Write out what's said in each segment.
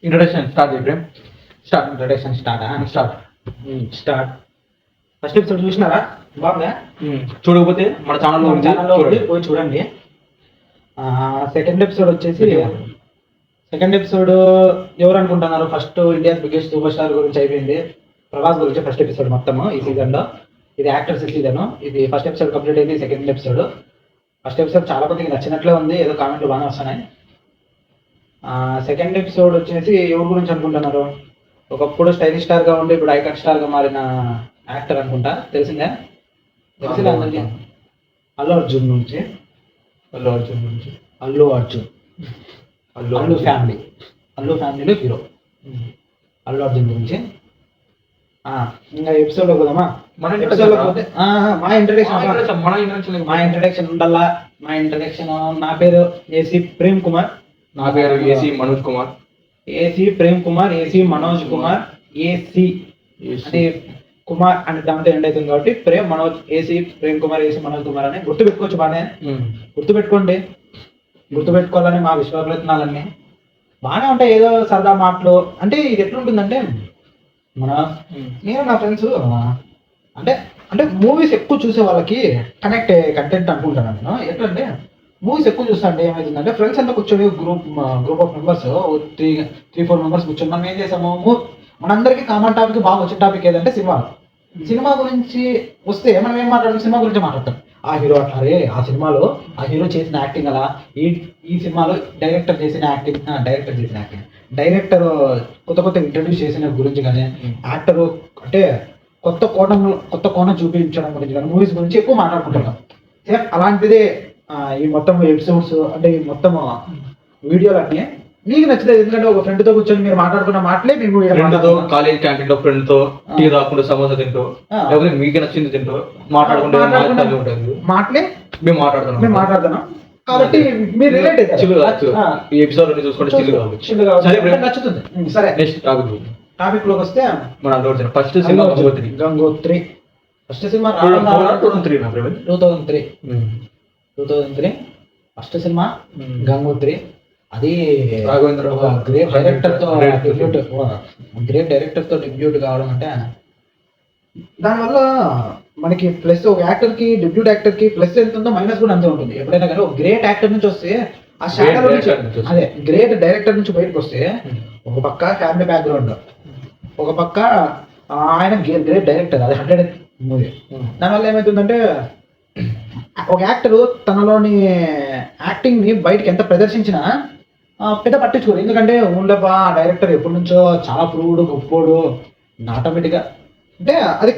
Introduction start చేద్దాం. Start introduction start first episode చూసినారా? బాగుందా? చూడకపోతే మన ఛానల్లో పోయి చూడండి. సెకండ్ ఎపిసోడ్ వచ్చేసి సెకండ్ ఎపిసోడ్ ఎవరు అనుకుంటున్నారు? First India biggest super star గురించి అయిపోయింది. ప్రభాస్ గురించి ఫస్ట్ ఎపిసోడ్ మొత్తము ఈ సీజన్లో. ఇది యాక్టర్స్ సీజన్. ఇది ఫస్ట్ ఎపిసోడ్ కంప్లీట్ అయింది. సెకండ్ ఎపిసోడ్ ఫస్ట్ ఎపిసోడ్ చాలా మందికి నచ్చినట్లే ఉంది. ఏదో కామెంట్లు బాగానే వస్తున్నాయి. సెకండ్ ఎపిసోడ్ వచ్చేసి ఎవరి గురించి అనుకుంటున్నారు? ఒకప్పుడు స్టైలిష్ స్టార్గా ఉండి ఇప్పుడు ఐకాన్ స్టార్గా మారిన యాక్టర్ అనుకుంటా. తెలిసిందే అందరికీ. అల్లు అర్జున్ ఫ్యామిలీలో హీరో అల్లు అర్జున్ గురించి. ఇంకా ఎపిసోడ్ పోదామా? మా ఇంట్రడక్షన్ ఉండాలా. మా ఇంట్రడక్షన్ నా పేరు ఏసీ ప్రేమ్ కుమార్. నా పేరు A C Manoj Kumar. A C Prem Kumar, A C Manoj Kumar. A C అంటే కుమార్ అంటే దాంతో ఎండ్ అవుతుంది కాబట్టి ప్రేమ్ మనోజ్, ఏసీ ప్రేమ్ కుమార్, ఏసీ మనోజ్ కుమార్ అని గుర్తుపెట్టుకోవచ్చు. బాగానే గుర్తుపెట్టుకోండి. గుర్తుపెట్టుకోవాలని మా విశ్వప్రయత్నాలన్నీ బాగానే ఉంటాయి. ఏదో సరదా మాటలు అంటే ఇది ఎట్లుంటుందంటే నేను నా ఫ్రెండ్స్ అంటే అంటే మూవీస్ ఎక్కువ చూసే వాళ్ళకి కనెక్ట్ కంటెంట్ అనుకుంటాను నేను. ఎట్లంటే మూవీస్ ఎక్కువ చూస్తా అంటే ఏమైతుందంటే ఫ్రెండ్స్ అంతా కూర్చొని గ్రూప్ ఆఫ్ మెంబర్స్ 3-4 మెంబర్స్ కూర్చొని మనం ఏం చేసాము, మనందరికీ కామన్ టాపిక్ బాగా వచ్చే టాపిక్ ఏదంటే సినిమా గురించి వస్తే మనం ఏం మాట్లాడతాం? సినిమా గురించి మాట్లాడతాం. ఆ హీరో అట్లాగే ఆ సినిమాలో ఆ హీరో చేసిన యాక్టింగ్ అలా, ఈ సినిమాలో డైరెక్టర్ కొత్త ఇంట్రడ్యూస్ చేసిన గురించి కానీ, యాక్టర్ అంటే కొత్త కోణం చూపించడం గురించి కానీ, మూవీస్ గురించి ఎక్కువ మాట్లాడుకుంటున్నాం. సేమ్ అలాంటిదే ఈ మొత్తం ఎపిసోడ్స్ అంటే ఈ మొత్తం వీడియోలు అన్నీ మీకు నచ్చలేదు. ఎందుకంటే ఒక ఫ్రెండ్ తో కూర్చొని మీరు మాట్లాడుకున్న మాటలే మేము కాలేజ్ క్యాంటీన్ లో ఫ్రెండ్ తో టీ రాకుండా సమోసా తింటూ లేకపోతే మీకు నచ్చింది తింటూ మాట్లాడుకుంటే మాటలే మేము మాట్లాడుతున్నాం కాబట్టి మీరు రిలేట్ ఈ ఎపిసోడ్ చూసుకుంటే నచ్చుతుంది. సరే నెక్స్ట్ టాపిక్ లోకి వస్తే మన first cinema Gangotri. First cinema 2003 first cinema Gangotri. అది గ్రేట్ డైరెక్టర్ తో డెబ్యూట్ కావడం అంటే దానివల్ల మనకి ప్లస్ ఒక యాక్టర్ కి డెబ్యూట్ యాక్టర్ కి ప్లస్ ఎంత ఉందో మైనస్ కూడా అంతే ఉంటుంది. ఎప్పుడైనా కానీ ఒక గ్రేట్ యాక్టర్ నుంచి వస్తే ఆ శాఖలో నుంచి అదే గ్రేట్ డైరెక్టర్ నుంచి బయటకు వస్తే ఒక పక్క ఫ్యామిలీ బ్యాక్గ్రౌండ్, ఒక పక్క ఆయన గ్రేట్ డైరెక్టర్, అది 100 మూవీ. దానివల్ల ఏమవుతుందంటే ఒక యాక్టర్ తనలోని యాక్టింగ్ ని బయటకి ఎంత ప్రదర్శించినా పెద్ద పట్టించుకోరు. ఎందుకంటే ఉండపా డైరెక్టర్ ఎప్పటి నుంచో చాలా ప్రూవ్డ్ గొప్పోడు ఆటోమేటిక్గా అంటే అది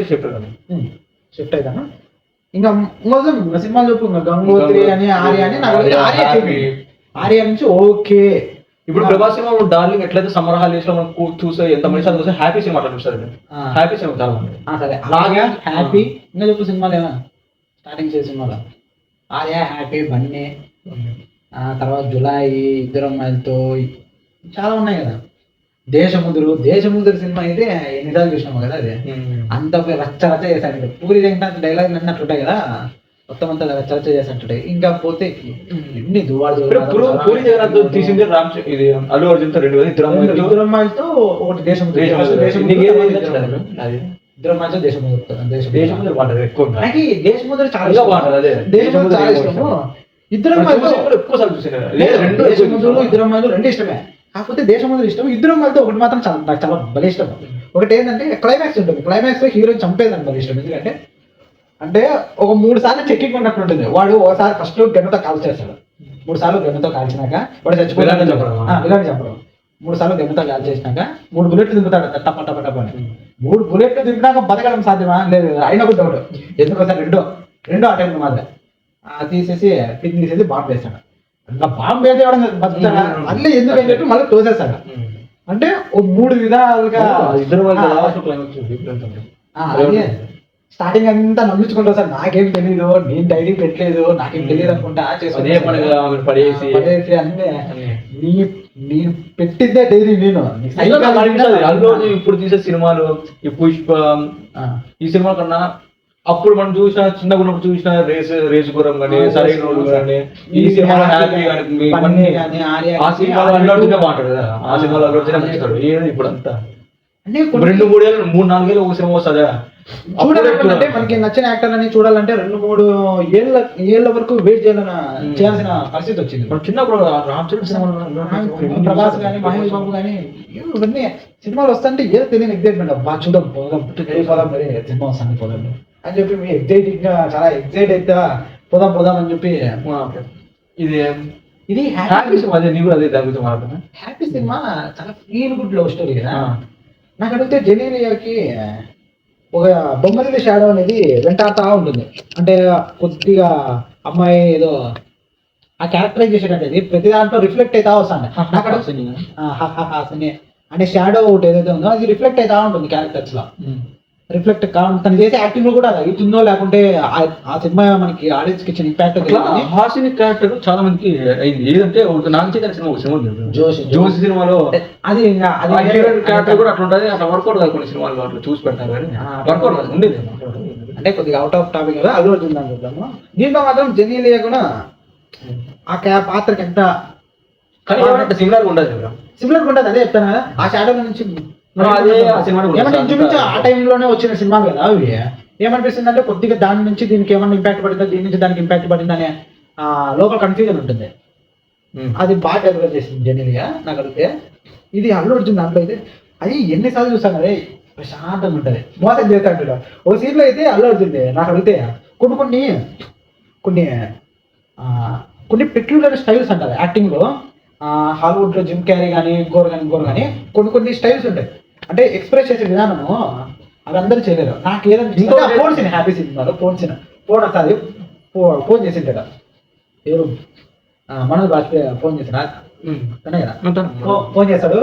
షిఫ్ట్ అవుతాను. ఇంకా సినిమాలు చెప్పు గంగోత్రి అని ఆర్య అని ఆర్య నుంచి ఓకే. ఇప్పుడు ప్రభాస్ సినిమా డార్లింగ్ ఎట్లయితే సమ్మర్ హాలిడేస్ లో మనం చూసే ఎంత మంది చూస్తే హ్యాపీ సినిమా చూస్తారు. హ్యాపీ సినిమా చాలా సరే అలాగే హ్యాపీ. ఇంకా చెప్పు సినిమాలు ఏమో స్టార్టింగ్ చేసే సినిమాలో ఆర్య, హ్యాపీ, బన్నీ, తర్వాత జులాయి, ఇద్దరు అమ్మాయిలతో చాలా ఉన్నాయి కదా. దేశముద్రు సినిమా అయితే ఎన్నిసార్లు చూసినాము కదా. అది అంత రచ్చ చేశాడు. పూరి జగన్నాథ్ డైలాగ్ అన్నట్లుంటాయి కదా, మొత్తం అంతా రచ్చ చేసినట్టుంటాయి. ఇంకా పోతే ఎన్ని పూరి జగన్నాథ్ తీసింది ఇది అల్లు అర్జున్ తో 2 ఇద్దరు అమ్మాయిలతో ఒకటి దేశముద్రు. ఇద్దరు అమ్మాయిలతో దేశముద్రు బాగుంటుంది ఎక్కువ. నాకు దేశముద్రు చాలా ఇష్టము. ఇద్దరు అమ్మాయిలతో ఇద్దరు అమ్మాయిలు రెండు ఇష్టమే. కాకపోతే దేశముద్రు ఇష్టం. ఇద్దరు అమ్మాయిలతో ఒకటి మాత్రం నాకు చాలా భలే ఇష్టం. ఒకటి ఏంటంటే క్లైమాక్స్ ఉంటుంది. క్లైమాక్స్ లో హీరోయిన్ చంపేదని భలే ఇష్టం. ఎందుకంటే అంటే ఒక 3 సార్లు చెక్కింగ్ ఉన్నట్టు ఉంటుంది. వాడు ఒకసారి ఫస్ట్ గన్నుతో కాల్ చేస్తాడు. 3 సార్లు గన్నుతో కాల్చినాక వాడు చచ్చిపోతాడని చెప్పడం. 3 సార్లు గన్నుతో కాల్ చేసినాక 3 బుల్లెట్లు దింపుతాడు. టప్ప అని 3 బుల్లెట్లు దింపినాక బతకడం సాధ్యమా? లేదు. అయినా కూడా డౌట్. ఎందుకోసారి రెండో ఆ టైంలో మాత్రం తీసేసి పిన్ తీసేసి బాంబు వేస్తాడు. ఇంకా బాంబు వేసేవాడు బతుకుతాడా? అన్నీ ఎందుకు అని చెప్పి మళ్ళీ తోసేస్తాడు. అంటే ఓ 3 విధాలుగా స్టార్టింగ్ అంతా నమ్మించుకుంటా సార్. నాకేం తెలీదు, నేను డైరీ పెట్టలేదు, నాకేం తెలియదు అనుకుంటా పడేసి అన్నీ నేను పెట్టిందే డైరీ. నేను ఇప్పుడు తీసే సినిమాలు ఈ పుష్ప ఈ సినిమా కన్నా అప్పుడు మనం చూసిన చిన్నగా ఉన్నప్పుడు చూసిన రేసు గురం కానీ సరైన రోడ్డు కానీ ఈ సినిమాలో హ్యాపీ కానీ ఆ సినిమాలో అల్లు అర్జునే బాగుంటాడు కదా, ఆ సినిమాలో అల్లు అర్జునే నచ్చుతాడు. ఏది ఇప్పుడు అంతా అంటే 2-3 ఏళ్ళు 3-4 ఏళ్ళు ఒక సినిమా వస్తుందా చూడాలంటే మనకి నచ్చిన యాక్టర్ అని చూడాలంటే 2-3 ఏళ్ళ వరకు వెయిట్ చేయాల్సిన పరిస్థితి వచ్చింది. చిన్నప్పుడు రామ్ చరణ్ సినిమా ప్రభాస్ కానీ మహేష్ బాబు కానీ ఇవన్నీ సినిమాలు వస్తుంటే ఏదో తెలియని ఎగ్జైట్మెంట్, బాగా చూద్దాం పోదాం పోదాం మరి సినిమా వస్తుంది పోదాం అని చెప్పి మీ ఎగ్జైటింగ్ గా చాలా ఎగ్జైట్ అయితే పోదాం అని చెప్పి ఇది హ్యాపీ సినిమా. అదే నీకు అదే దాని గురించి మాట్లాడుతున్నా. హ్యాపీ సినిమా చాలా ఫీల్ గుడ్ లవ్ స్టోరీ కదా. నాకు అడిగితే జెనీలియాకి ఒక బొమ్మరిల్లు షాడో అనేది వెంటాడుతూ ఉంటుంది. అంటే కొద్దిగా అమ్మాయి ఏదో ఆ క్యారెక్టరైజేషన్ అనేది ప్రతి దాంట్లో రిఫ్లెక్ట్ అవుతా వస్తాను. అంటే షాడో ఒకటి ఏదైతే ఉందో అది రిఫ్లెక్ట్ అవుతా ఉంటుంది క్యారెక్టర్స్ లో. రిఫ్లెక్ట్ తను చేసే యాక్టింగ్ కూడా అవుతుందో లేకుంటే ఆ సినిమా మనకి ఆడియన్స్ కి ఇచ్చిన ఇంపాక్ట్. హాసిని క్యారెక్టర్ చాలా మందికి అయింది. ఏదంటే నాన్ చైతన్య సినిమా ఒక సినిమా జోషి సినిమాలో అది క్యారెక్టర్ కూడా అట్లా ఉంటుంది. అట్లా వర్కౌట్ కాదు కొన్ని సినిమాలు అట్లా చూసి పెడతారు కానీ వర్కౌట్ కాదు ఉండేది. అంటే కొద్దిగా అవుట్ ఆఫ్ టాపిక్ కదా, అల్లు అర్జున్ అని చూద్దాము. దీంట్లో మాత్రం జెనీలియా కూడా ఆ పాత్రకి ఎంత సిమిలర్ ఉండదు. సిమిలర్ ఉంటుంది అదే చెప్తాను కదా. ఆ షాడో నుంచి ఇంచుమించు ఆ టైంలోనే వచ్చిన సినిమాలు కదా అవి. ఏమనిపిస్తుంది అంటే కొద్దిగా దాని నుంచి దీనికి ఏమన్నా ఇంపాక్ట్ పడిందా, దీని నుంచి దానికి ఇంపాక్ట్ పడిందా అనే లోకల్ కన్ఫ్యూజన్ ఉంటుంది. అది బాగా డెవలప్ చేసింది జెనీలియా నాకు అడిగితే. ఇది అల్లు అర్జున్ దాంట్లో అయితే అది ఎన్నిసార్లు చూస్తాను అదే ప్రశాంతంగా ఉంటుంది. మోసం చేస్తా అంటాడు ఒక సీన్ లో అయితే అల్లు అర్జున్ నాకు అడిగితే కొన్ని పెక్యులర్ స్టైల్స్ అంటారు యాక్టింగ్ లో. హాలీవుడ్ లో జిమ్ క్యారీ కానీ ఇంకోరు కానీ కొన్ని స్టైల్స్ ఉంటాయి. అంటే ఎక్స్ప్రెస్ చేసే విధానము అవి అందరూ చేయలేరు. నాకు ఏదైనా ఫోన్ హ్యాపీ సినిమాలో ఫోన్ వస్తుంది. ఫోన్ చేసింటాడు ఎవరు మనోజ్ బాజ్పేయి ఫోన్ చేసిన కదా, ఫోన్ చేస్తాడు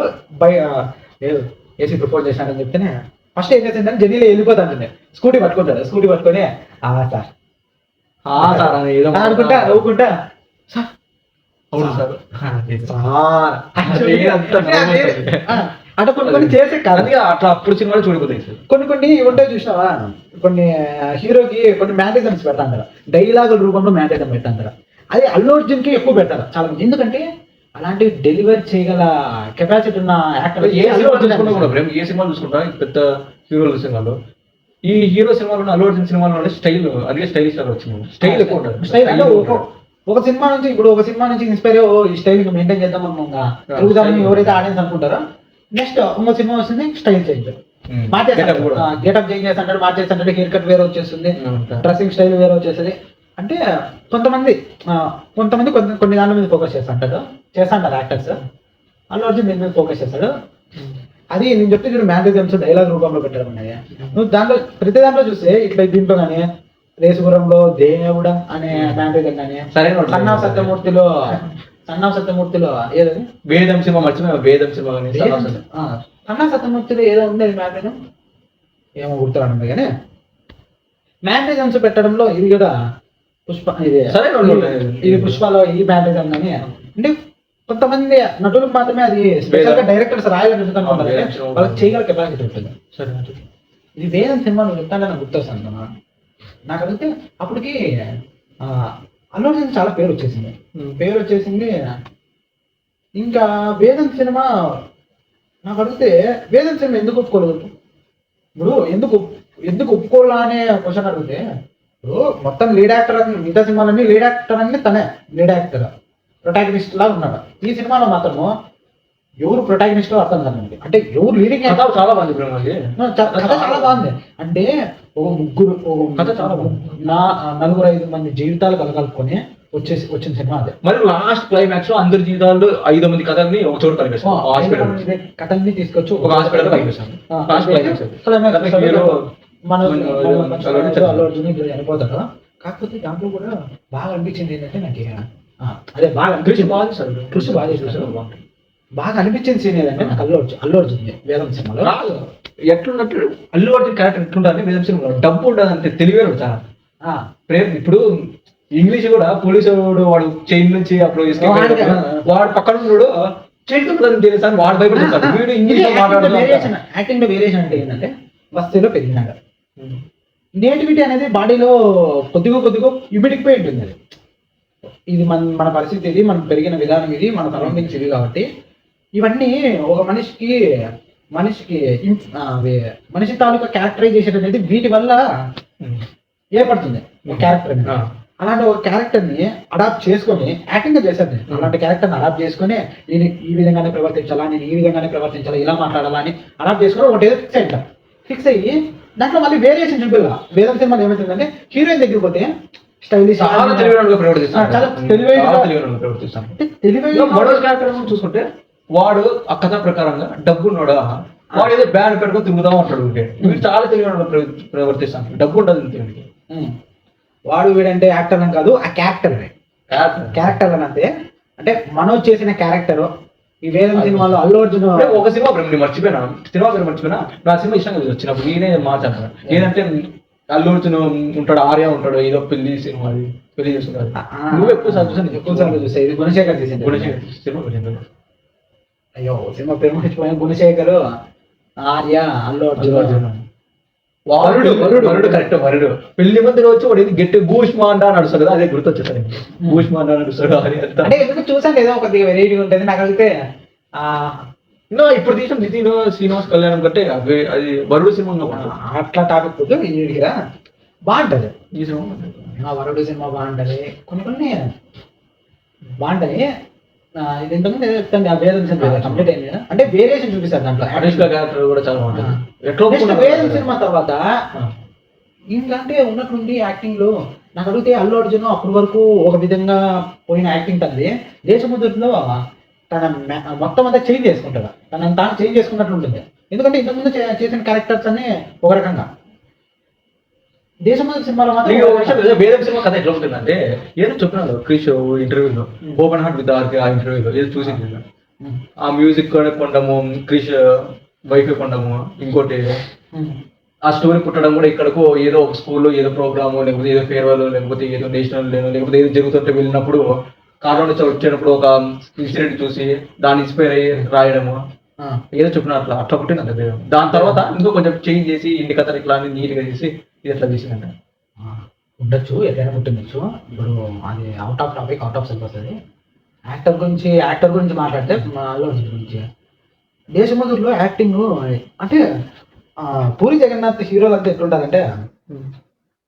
ఏసీ ఇప్పుడు ఫోన్ చేసినాడని చెప్తేనే ఫస్ట్ ఏం చేసిందని జెనీలో వెళ్ళిపోతాడు. స్కూటీ పట్టుకొని సార్ అనుకుంటా నవ్వుకుంటా సార్ అంటే కొన్ని చేసే కాదు అట్లా అప్పుడు సినిమాలు చూడిపోతాయి. కొన్ని ఉంటాయి చూసినావా, కొన్ని హీరోకి కొన్ని మ్యానేజమ్స్ పెడతాంటారు, డైలాగుల రూపంలో మ్యానేజం పెడతాంటారు. అది అల్లు అర్జున్ కి ఎక్కువ పెడతారు చాలా మంది. ఎందుకంటే అలాంటి డెలివరీ చేయగల కెపాసిటీ ఉన్న యాక్టర్. ఏ సినిమా చూసుకుంటా పెద్ద హీరోల సినిమాలో ఈ హీరో సినిమాలో అల్లు అర్జున్ సినిమాలో స్టైల్ అదే స్టైలిష్ వచ్చింది. స్టైల్ ఎక్కువ స్టైల్ అంటే ఒక సినిమా నుంచి ఇన్స్పైర్ ఈ స్టైల్ మెయింటైన్ చేద్దాం అనుకుంటా ఎవరైతే ఆడియన్స్ అనుకుంటారో నెక్స్ట్ ఇంకో సినిమా వస్తుంది స్టైల్ చేంజ్ గెటప్ చేంజ్ చేస్తుంటాడు, మార్చేస్తుంటాడు, హెయిర్ కట్ వేరే వచ్చేస్తుంది, డ్రెస్సింగ్ స్టైల్ వేరే వచ్చేస్తుంది. అంటే కొంతమంది కొన్ని దాని మీద ఫోకస్ చేస్తుంటారు యాక్టర్స్. అల్లు అర్జున్ దీని మీద ఫోకస్ చేస్తాడు. అది నేను చెప్తే చూడు మ్యానేజమ్స్ డైలాగ్ రూపంలో పెట్టడం ఉన్నాయి. నువ్వు దాంట్లో ప్రతి దాంట్లో చూస్తే ఇట్లా దీంట్లో కానీ రేసుగురంలో దేవుడా అనే మ్యానేజర్ కానీ సన్న సత్యమూర్తిలో ఏదని వేదం సినిమా మర్చిపోయినా వేదం సినిమా సన్నా సత్యమూర్తిలో ఏదో ఉండేది మ్యానేజం ఏమో గుర్తురాడు కానీ మ్యానేజమ్స్ పెట్టడంలో ఇది కూడా ఇది పుష్పలో ఈ మ్యానేజం కానీ అంటే కొంతమంది నటులకు మాత్రమే అది స్పెషల్ గా డైరెక్టర్స్ రాయాలని వాళ్ళకి చేయగల కెపాసిటీ ఉంటుంది. ఇది వేదం సినిమా నువ్వు చెప్తానే నాకు గుర్తొస్తాను. నాకు అడిగితే అప్పటికి అల్లు అర్జున్ చాలా పేరు వచ్చేసింది. ఇంకా వేదం సినిమా నాకు అడిగితే వేదం సినిమా ఎందుకు ఒప్పుకోలేదు? ఇప్పుడు ఎందుకు ఒప్పుకోవాలా అనే క్వశ్చన్ అడిగితే, ఇప్పుడు మొత్తం లీడ్ యాక్టర్ అని మిగతా సినిమాలన్నీ లీడ్ యాక్టర్ అని తనే లీడ్ యాక్టర్ ప్రొటాగనిస్ట్ లాగా ఉన్నాడు. ఈ సినిమాలో మాత్రము ఎవరు ప్రొటాగనిస్ట్ అర్థం కాదు మనకి. అంటే ఎవరు లీడింగ్ చాలా బాగుంది, చాలా బాగుంది. అంటే ఒక ముగ్గురు నలుగురు 5 మంది జీవితాలు కలగలుపుకొని వచ్చిన సినిమా అదే. మరి లాస్ట్ క్లైమాక్స్ లో అందరి జీవితాలు 5 మంది కథల్ని ఒక చోటు కలిపేసాం. కథల్ని తీసుకొచ్చి ఒక హాస్పిటల్ కలిపేసాం. అల్లు అర్జున్ చనిపోతాడు. కాకపోతే దాంట్లో కూడా బాగా అనిపించింది ఏంటంటే నాకు అదే బాగా అనిపించింది కృషి బాగా అనిపించింది సీన్ ఏదంటే నాకు అల్లు అర్జున్ వేదం సినిమాలో ఎట్లున్నట్టు అల్లు అర్జున్ క్యారెక్టర్ ఎట్లుంటుంది వేదం సినిమాలో డబ్బు ఉండదు అంటే తెలివే చాలా ప్రేమ. ఇప్పుడు ఇంగ్లీష్ కూడా పోలీసు వాడు చైన్ నుంచి అప్పుడు వాడు పక్కన ఉన్నాడు చైన్ తెలుసు వాడు భయపడుతున్నాడు. వీడు ఇంగ్లీష్ యాక్టింగ్ లో వేరియేషన్ అంటే ఏంటంటే బస్తీలో పెరిగినాడు. నేటివిటీ అనేది బాడీలో కొద్దిగా ఇమిడికిపోయి ఉంటుంది అది. ఇది మన పరిస్థితి, ఇది మనం పెరిగిన విధానం, ఇది మన సరౌండింగ్స్ ఇవి. కాబట్టి ఇవన్నీ ఒక మనిషి తాలూకా క్యారెక్టరైజేషన్ అనేది వీటి వల్ల ఏర్పడుతుంది ఒక క్యారెక్టర్ అనేది. అలాంటి ఒక క్యారెక్టర్ ని అడాప్ట్ చేసుకొని యాక్టింగ్ గా చేశాను నేను. అలాంటి క్యారెక్టర్ ని అడాప్ట్ చేసుకొని నేను ఈ విధంగానే ప్రవర్తించాలా, నేను ఈ విధంగానే ప్రవర్తించాలా, ఇలా మాట్లాడాలా అని అడాప్ట్ చేసుకొని ఒకటి ఏదో ఫిక్స్ అయ్యి దాంట్లో మళ్ళీ వేరియేషన్ చూపిల్ల. వేదం సినిమాలు ఏమవుతుందంటే హీరోయిన్ దగ్గరికి పోతే స్టైలిష్ చాలా తెలివైన చూసుకుంటే వాడు ఆ కథ ప్రకారంగా డబ్బు ఉన్నాడా, వాడు ఏదో బ్యాండ్ పెట్టుకొని తిరుగుతా ఉంటాడు. వీడు చాలా తెలివైన ప్రవర్తిస్తాను. డబ్బు ఉండదు వాడు వీడంటే యాక్టర్ అని కాదు, ఆ క్యారెక్టర్ అని అంతే. అంటే మనోజ్ చేసిన క్యారెక్టర్ ఈ వేదం సినిమాలో అల్లు అర్జున్ ఒక సినిమా మర్చిపోయినా, సినిమా పేరు మర్చిపోయినా. నా సినిమా ఇష్టంగా వచ్చినప్పుడు నేనే మాట్లాడతాను. ఏంటంటే అల్లు అర్జున్ ఉంటాడు, ఆర్య ఉంటాడు, ఏదో పెళ్లి సినిమా, అది పెళ్లి చేస్తున్నారు. నువ్వు ఎక్కువసార్లు చూసావు. ఇది గుణశేఖర్ చేసింది సినిమా. అయ్యో సినిమా పేరు మర్చిపోయాను. గుణశేఖర్, ఆర్య, అల్లు అర్జున్. వరుడు కరెక్ట్. వరుడు పెళ్లి మంది వచ్చి వాడు గట్టి భూష్మాండా నడుస్తాడు కదా, అదే గుర్తొచ్చేసాడు. భూష్మాండా నడుస్తాడు అది అంటే ఎందుకు చూసాను ఏదో కొద్దిగా వెరైటీ ఉంటుంది. నాకు అడిగితే ఇప్పుడు తీసిన నితిన్ శ్రీనివాస్ కళ్యాణం కంటే అది వరుడు సినిమా అట్లా టాపిక్ వద్దు. దగ్గర బాగుంటది ఈ సినిమా. వరుడు సినిమా బాగుంటది, కొన్ని బాగుంటది. ఇది ఇంతకుముందు చెప్తాను ఆ వేదం సినిమా కంప్లీట్ అయింది కదా, అంటే వేరియేషన్ చూపిస్తారు దాంట్లో. అనుష్క క్యారెక్టర్ కూడా చాలా బాగుంటుంది. వేదం సినిమా తర్వాత ఇంకంటే ఉన్నట్లుండి యాక్టింగ్ లో నాకు అడిగితే అల్లు అర్జున్ అప్పటి వరకు ఒక విధంగా పోయిన యాక్టింగ్ తనది. దేశముద్రలో తన మొత్తం అంతా చేంజ్ చేసుకుంటాడు, తనని తాను చేంజ్ చేసుకున్నట్లు ఉంటుంది. ఎందుకంటే ఇంతకుముందు చేసిన క్యారెక్టర్స్ అన్ని ఒక రకంగా. దేశముద్ర సినిమాలో మాత్రం వేదం సినిమా కథ ఎట్లా ఉంటుందంటే, ఏదో చెప్పినాడు క్రిష్ ఇంటర్వ్యూలో, ఓపెన్ హార్ట్ విత్ ఆర్కే ఆ ఇంటర్వ్యూలో ఏదో చూసి ఆ మ్యూజిక్ కొండము, క్రిష్ వైఫ్ కొండము, ఇంకోటి ఆ స్టోరీ పుట్టడం కూడా ఇక్కడకు ఏదో ఒక స్కూల్లో ఏదో ప్రోగ్రాము, లేకపోతే ఏదో ఫేర్వెల్, లేకపోతే ఏదో నేషనల్ లేకపోతే ఏదో జరుగుతుంటే వెళ్ళినప్పుడు కార్లో నుంచి వచ్చేటప్పుడు ఒక ఇన్సిడెంట్ చూసి దాన్ని ఇన్స్పైర్ అయ్యి రాయడము, ఏదో చెప్పిన అట్లా పుట్టింది అంత వేదం. దాని తర్వాత ఇంకో కొంచెం చేంజ్ చేసి ఇంటి కథ ఇట్లా నీట్గా చేసి ఇది ఎట్లా చేసిందంట. ఉండొచ్చు, ఎట్లయినా పుట్టిండొచ్చు. ఇప్పుడు అది out of topic, out of syllabus. అది యాక్టర్ గురించి మాట్లాడితే అల్లు అర్జున్ గురించి దేశముద్రలో యాక్టింగ్ అంటే పూరి జగన్నాథ్ హీరోలు అంతా ఎట్లుంటారంటే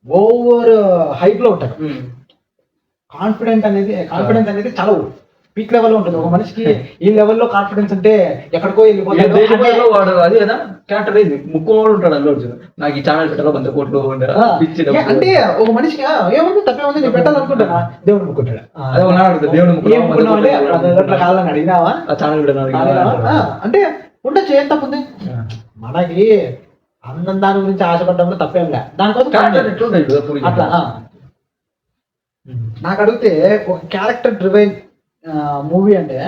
ఓవర్ హైప్ లో ఉంటారు. కాన్ఫిడెన్స్ అనేది చాలా పీక్ లెవెల్లో ఉంటుంది. ఒక మనిషికి ఈ లెవెల్లో కాన్ఫిడెన్స్ అంటే ఎక్కడికో వెళ్ళిపోతాడు. అది కదా క్యారెక్టర్ ముక్కుమాడు ఉంటాడు అల్లు అర్జున్. నాకు ఈ ఛానల్ పెట్టాలో 100 కోట్లు అంటే ఒక మనిషికి ఏముంది తప్పేముంది, నేను పెట్టాలనుకుంటానా, దేవుడు ముక్కుంటాడు. దేవుడు కావాలని అడిగినావా ఆ ఛానల్ అంటే ఉండొచ్చు, ఏం తప్పుంది. మనకి అందం దాని గురించి ఆశపడడంలో తప్పేం లే. దానికోసం అట్లా నాకు అడిగితే ఒక క్యారెక్టర్ డ్రివైన్ మూవీ అంటే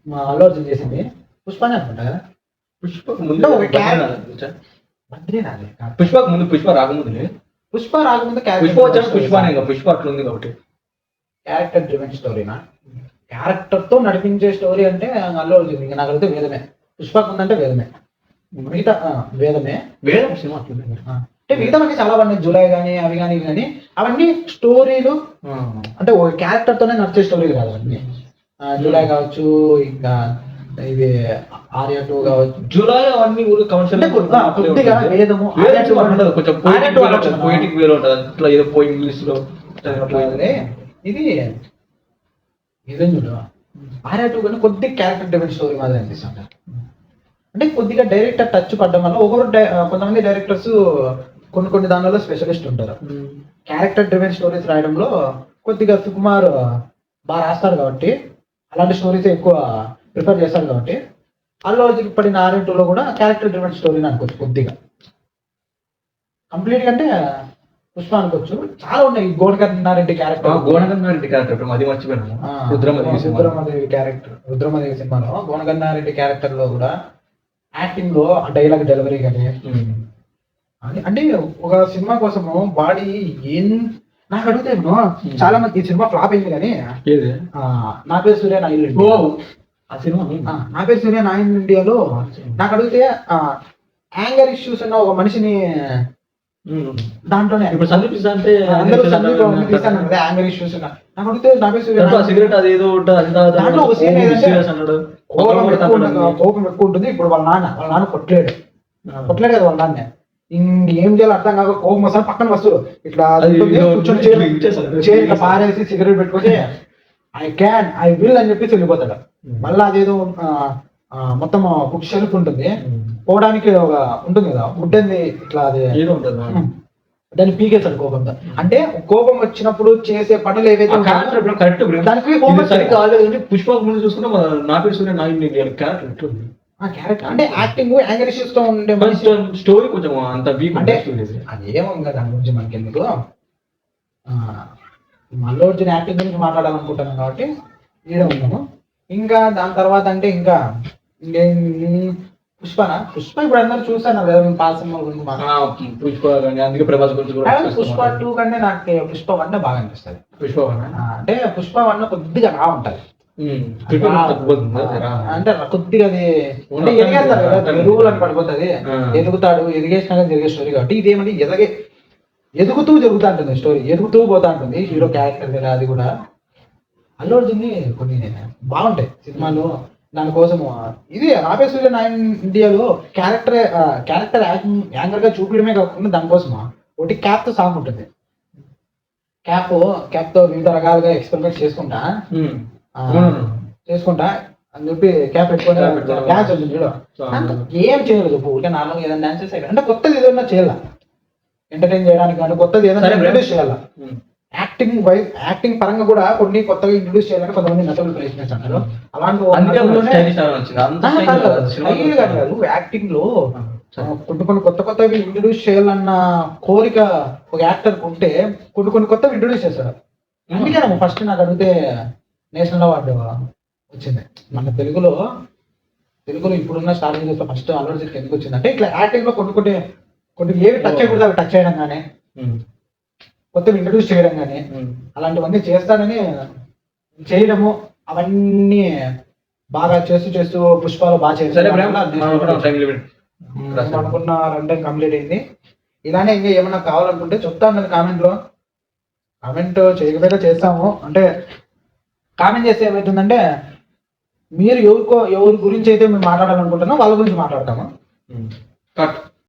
మా అల్లు అర్జున్ చేసింది పుష్పనే అనుకుంటా కదా. పుష్ప ముందు పుష్ప రాకముందు పుష్ప అట్లా ఉంది కాబట్టి క్యారెక్టర్ డ్రివెన్ స్టోరీనా, క్యారెక్టర్ తో నడిపించే స్టోరీ అంటే అల్లు అర్జున్. ఇంకా నాకు అడిగితే వేదమే. పుష్పకు ఉందంటే వేదమే, మిగతా వేదం సినిమా అంటే మిగతా మనకి చాలా బాగున్నాయి. జూలై కానీ అవి కానీ ఇవి కానీ అవన్నీ స్టోరీలు, అంటే ఒక క్యారెక్టర్ తోనే నడిచే స్టోరీలు కాదు అవన్నీ. జూలై కావచ్చు, ఇంకా ఇది ఆర్య 2 కావచ్చు. జూలై అవన్నీ కొద్దిగా వేదము కొంచెం పోయిటిక్ వేలో ఉంటుంది. అట్లా ఏదో పోయి ఇంగ్లీష్ లో ఇది నిజం చూడ. ఆర్య 2 కానీ కొద్దిగా క్యారెక్టర్ డ్రివెన్ స్టోరీ మాదిరి అనిపిస్తుంది. అంటే కొద్దిగా డైరెక్టర్ టచ్ పడడం వల్ల కొంతమంది డైరెక్టర్స్ కొన్ని దానిలో స్పెషలిస్ట్ ఉంటారు. క్యారెక్టర్ డ్రివెన్ స్టోరీస్ రాయడంలో కొద్దిగా సుకుమార్ బాగా రాస్తాడు కాబట్టి, అలాంటి స్టోరీస్ ఎక్కువ ప్రిఫర్ చేస్తాడు కాబట్టి అల్లు అర్జున్ పడిన ఆర్య 2లో కూడా క్యారెక్టర్ డ్రివెన్ స్టోరీని అనుకోవచ్చు. కొద్దిగా కంప్లీట్ గా అంటే పుష్ప అనుకోవచ్చు. చాలా ఉన్నాయి. గోనగన్నారెడ్డి క్యారెక్టర్ అది మర్చిపోయాను. రుద్రమదేవి సినిమాలో గోనగన్నారెడ్డి క్యారెక్టర్ లో కూడా యాక్టింగ్ లో డైలాగ్ డెలివరీ కానీ అంటే ఒక సినిమా కోసము బాడీ నాకు అడిగితే చాలా మంది ఈ సినిమా ఫ్లాప్ అయింది కానీ నా పేరు సూర్య నా ఇల్లు ఆ సినిమా నా పేరు సూర్య నా ఇండియాలో నాకు అడిగితే యాంగర్ ఇష్యూస్ ఉన్న ఒక మనిషిని దాంట్లోనే ఇప్పుడు సందీప్ ఇస్తా అంటే అందరూ సందీప్ తీస్తాను కదా యాంగర్ ఇష్యూస్ నాకు అడిగితే నాగేష్ సూర్య సిగరెట్ అది ఏదో దాంట్లో ఒక scene ఏంటంటే అన్నాడు కోపం ఎక్కువ ఉంటుంది. ఇప్పుడు వాళ్ళ నాన్న కొట్టలేడు కదా వాళ్ళ నాన్న, ఇంకేం చేయాలో అర్థం కాక కోపం వస్తాను పక్కన వస్తువు ఇట్లా కూర్చొని చైర్ ఇట్లా పారేసి సిగరెట్ పెట్టుకొని ఐ విల్ అని చెప్పేసి వెళ్ళిపోతాడు. మళ్ళీ అదేదో మొత్తం బుక్ షెల్ఫ్ ఉంటుంది, పోవడానికి ఒక ఉంటుంది కదా ఉంటుంది ఇట్లా అది దాన్ని పీకేస్తాడు కోపంతో. అంటే కోపం వచ్చినప్పుడు చేసే పనులు ఏవైతే కరెక్ట్ దానికి కోపం కాలేదు. పుష్ప ముందు చూసుకుంటే నాగేష్ సూర్య క్యారెక్టర్ క్యారెక్టర్ అంటే యాక్టింగ్ యాంగర్ ఇష్యూస్ తో ఉండే స్టోరీ కొంచెం అంత వీక్ అంటే అదేమో ఇంకా దాని గురించి మనకి ఎందుకు. అల్లు అర్జున్ యాక్టింగ్ గురించి మాట్లాడాలనుకుంటున్నాం కాబట్టి ఈడ ఉన్నాము. ఇంకా దాని తర్వాత అంటే ఇంకా పుష్ప ఇప్పుడు అందరూ చూసాను కదా పాత సినిమా గురించి పుష్ప అందుకే ప్రభాస్ గురించి పుష్ప 2 కంటే నాకు పుష్ప 1 బాగా అనిపిస్తుంది. పుష్ప 1 అంటే పుష్ప 1 కొద్దిగా రా ఉంటది, అంటే కొద్దిగా అది అంటే ఎదిగేస్తారు కదా ఎదుగులని పడిపోతుంది, ఎదుగుతాడు ఎదిగేసినాక జరిగే స్టోరీ కాబట్టి ఇదేమంటే ఎదుగుతూ జరుగుతా ఉంటుంది స్టోరీ, ఎదుగుతూ పోతా ఉంటుంది హీరో క్యారెక్టర్ కదా. అది కూడా అల్లు అర్జున్ కొన్ని బాగుంటాయి సినిమాలు. దానికోసం ఇది రాబే సూర్య నాయన్ ఇండియాలో క్యారెక్టర్ యాంకర్ గా చూపించడమే కాకుండా దానికోసం ఒకటి క్యాప్ తో సాంగ్ ఉంటుంది. క్యాప్ తో వివిధ రకాలుగా ఎక్స్పెరిమెంట్ చేసుకుంటా అని చెప్పి క్యాప్ పెట్టుకొని డాన్స్ ఉంటుంది చూడు, ఏం చేయలేదు చెప్పు ఊరికే నార్మల్గా ఏదైనా డాన్స్ చేస్తే అంటే కొత్తది ఏదైనా చేయాలా ఎంటర్టైన్ చేయడానికి కానీ కొత్తది ఏదైనా ఇంట్రడ్యూస్ చేయాలా. యాక్టింగ్ పరంగా కూడా కొన్ని కొత్తగా ఇంట్రడ్యూస్ చేయాలని కొంతమంది నటులు ప్రయత్నిస్తున్నారు. అలాంటి యాక్టింగ్ లో కొన్ని కొత్తవి ఇంట్రడ్యూస్ చేయాలన్న కోరిక ఒక యాక్టర్ ఉంటే కొన్ని కొత్తవి ఇంట్రడ్యూస్ చేస్తారు. అందుకే ఫస్ట్ నాకు అడిగితే నేషనల్ అవార్డు వచ్చింది. మన తెలుగులో ఇప్పుడున్న స్టార్టింగ్ చేస్తే ఫస్ట్ అల్లు అర్జున్కి ఎందుకు వచ్చిందంటే ఇట్లా యాక్టింగ్ లో కొన్ని ఏవి టచ్ చేయకూడదు అవి టచ్ చేయడం కానీ కొత్తవి ఇంట్రడ్యూస్ చేయడం కానీ అలాంటివన్నీ చేస్తానని చేయడము అవన్నీ బాగా చేస్తూ పుష్పాలు బాగా చేస్తారు అనుకున్న రన్ టైం కంప్లీట్ అయింది. ఇలానే ఇంకా ఏమన్నా కావాలనుకుంటే చెప్తాను నేను కామెంట్ చేయకపోతే చేస్తాము. అంటే కామెంట్ చేస్తే ఏమవుతుందంటే మీరు ఎవరి గురించి అయితే మేము మాట్లాడాలనుకుంటున్నాం వాళ్ళ గురించి మాట్లాడతాము.